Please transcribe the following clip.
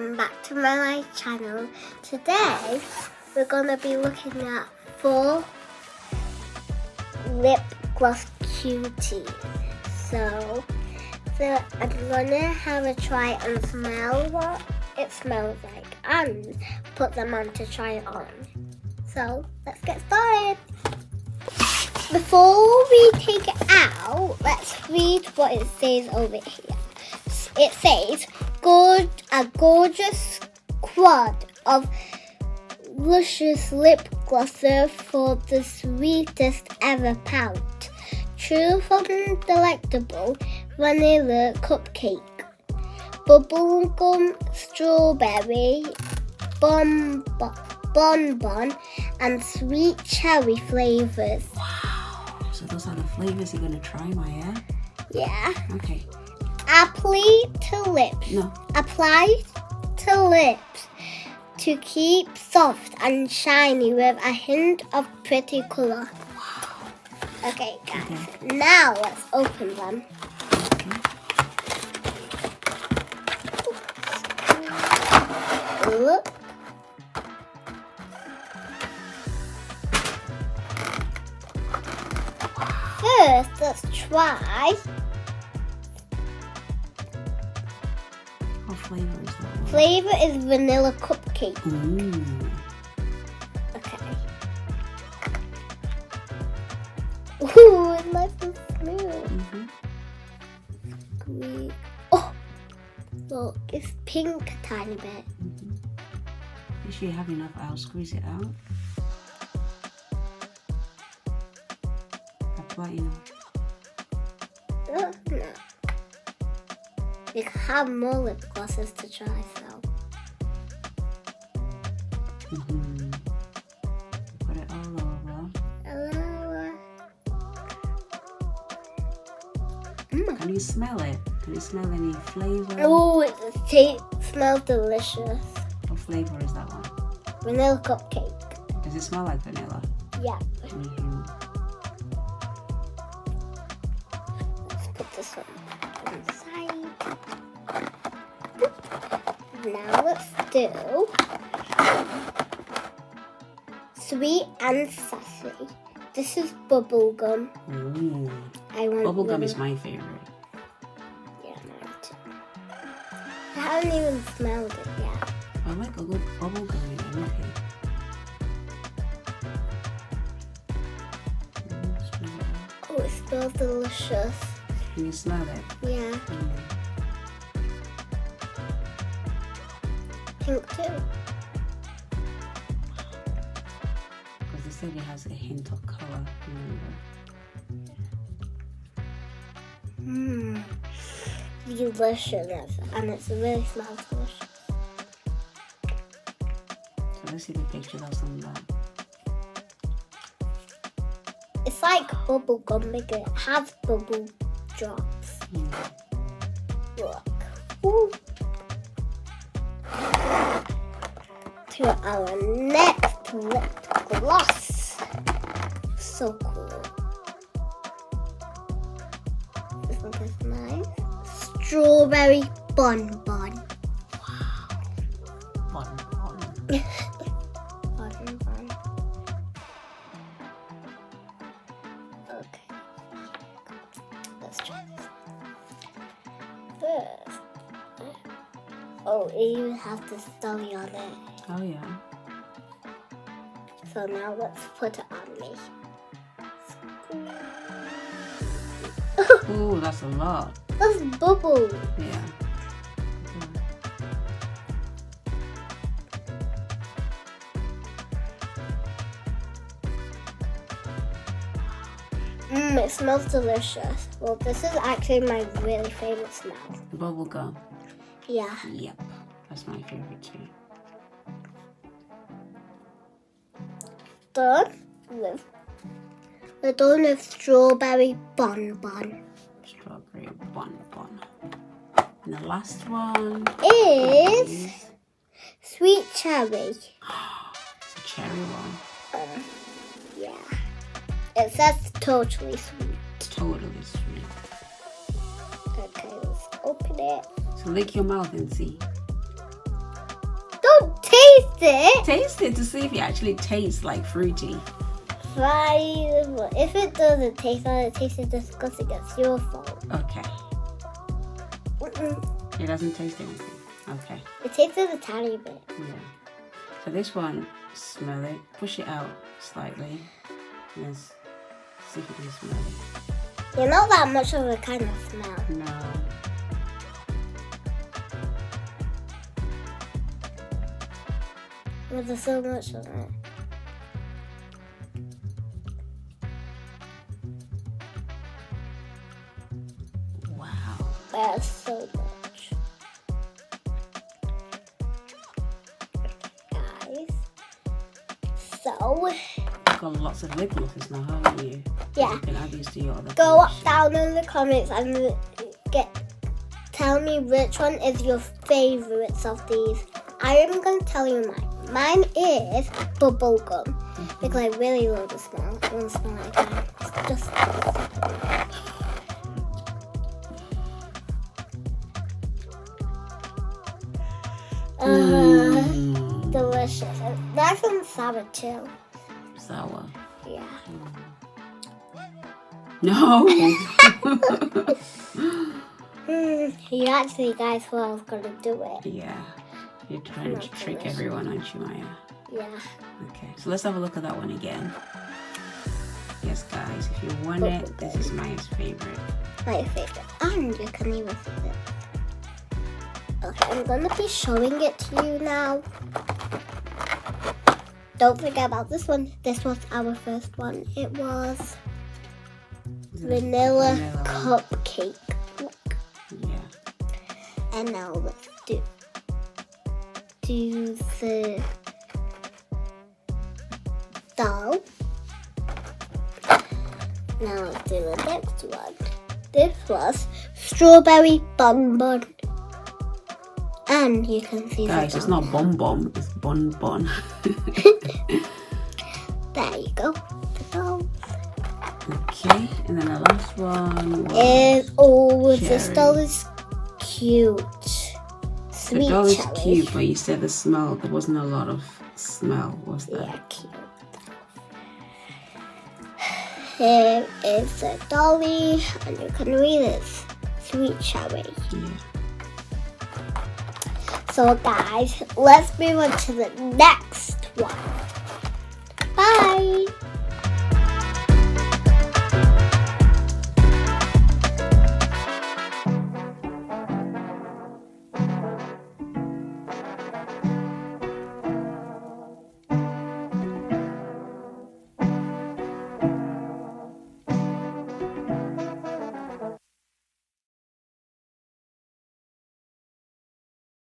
welcome back to my channel. Today we're gonna be looking at 4 lip gloss cuties. So I'm gonna have a try and smell what it smells like and put them on to try it on. So let's get started. Before we take it out, let's read what it says over here. It says, a gorgeous quad of luscious lip glosses for the sweetest ever pout. True from delectable vanilla cupcake, bubblegum strawberry bonbon, and sweet cherry flavors. Wow! So those are the flavors you're gonna try, Maya? Yeah. Okay. Apply to lips. No. Apply to lips to keep soft and shiny with a hint of pretty colour. Wow. Okay, guys. Now let's open them. Okay. First, let's try. What flavor is that one? Flavor is vanilla cupcake. Ooh. Okay. Ooh, it's nice and smooth. Squeeze. Oh, look, it's pink a tiny bit. Make sure you have enough. I'll squeeze it out. Apply enough. No. We have more lip glosses to try, so. Put it all over. Can you smell it? Can you smell any flavor? Oh, it smells delicious. What flavor is that one? Vanilla cupcake. Does it smell like vanilla? Yeah. Let's put this one inside. Now let's do sweet and sassy. This is bubblegum. Ooh. Bubblegum is my favorite. Yeah, mine too. I haven't even smelled it yet. I like a good bubblegum in anything. Oh, it smells delicious. Can you smell it? Yeah. Pink too. Because they said it has a hint of color, remember? Delicious, and it really smells delicious. So let's see the picture that's on that. It's like bubble gum because it has bubble drops. Look. Woo. To our next lip gloss. So cool. This one is nice. Strawberry bonbon. Wow. Bonbon. Bonbon. Okay. Let's try this. First. Oh, it even has the story on it. Oh yeah. So now let's put it on me. Ooh, that's a lot. That's bubble. Yeah. It smells delicious. Well, this is actually my really favorite smell. Bubblegum. Yeah. Yep. That's my favorite too. We're done with strawberry bonbon. Strawberry bonbon. And the last one is sweet cherry. It's a cherry one. Yeah. It says totally sweet. Totally sweet. Okay, let's open it. So lick your mouth and see. taste it. Taste it to see if it actually tastes like fruity. If it doesn't taste like it tastes disgusting, it's your fault. Okay. It doesn't taste anything. Okay. It tasted a tiny bit. Yeah. So this one, smell it, push it out slightly, and then see if you can smell it. You're not that much of a kind of smell. No. But there's so much of it. Wow. That's so much. Guys. So, You've got lots of lip glosses now, haven't you? yeah. You can add these to your other Go collection. down in the comments and tell me which one is your favorites of these. I am going to tell you mine. Mine is bubblegum because I really love the smell. I want to smell it again. It's just delicious. Nice and sour too. Sour. Yeah. No. You actually guys thought I was going to do it. Yeah. You're trying to trick everyone, aren't you, Maya? Yeah. Okay, so let's have a look at that one again. Yes, guys, if you want it, this is Maya's favorite. My favorite. And you can even see it. Okay, I'm going to be showing it to you now. Don't forget about this one. This was our first one. It was vanilla cupcake. Look. Yeah. And now let's do the dough. Now let's do the next one. This was strawberry bonbon. And you can see Guys, it's not bonbon, it's bonbon. There you go. The dough. Okay, and then the last one was This doll is cute. the doll is cute, but you said the smell, there wasn't a lot of smell, was there? Yeah, cute. Here is a dolly, and you can read it. Sweet cherry. Yeah. So guys, let's move on to the next one. Bye!